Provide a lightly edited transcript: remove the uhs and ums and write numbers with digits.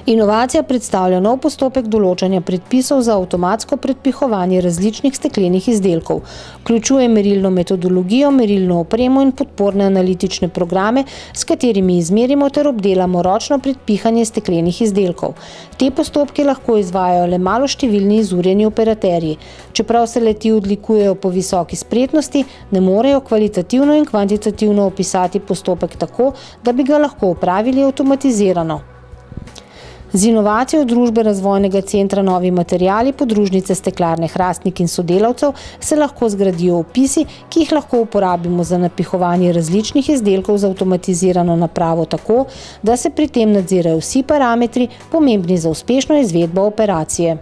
Inovacija predstavlja nov postopek določanja predpisov za avtomatsko predpihovanje različnih steklenih izdelkov. Vključuje merilno metodologijo, merilno opremo in podporne analitične programe, s katerimi izmerimo ter obdelamo ročno predpihanje steklenih izdelkov. Te postopke lahko izvajajo le maloštevilni izurjeni operaterji. Čeprav se le-ti odlikujejo po visoki spretnosti, ne morejo kvalitativno in kvantitativno opisati postopek tako, da bi ga lahko opravili avtomatizirano. Z inovacijo družbe Razvojnega centra Novi materiali podružnice Steklarne Hrastnik in sodelavcev se lahko zgradijo opisi, ki jih lahko uporabimo za napihovanje različnih izdelkov z avtomatizirano napravo tako, da se pri tem nadzirajo vsi parametri, pomembni za uspešno izvedbo operacije.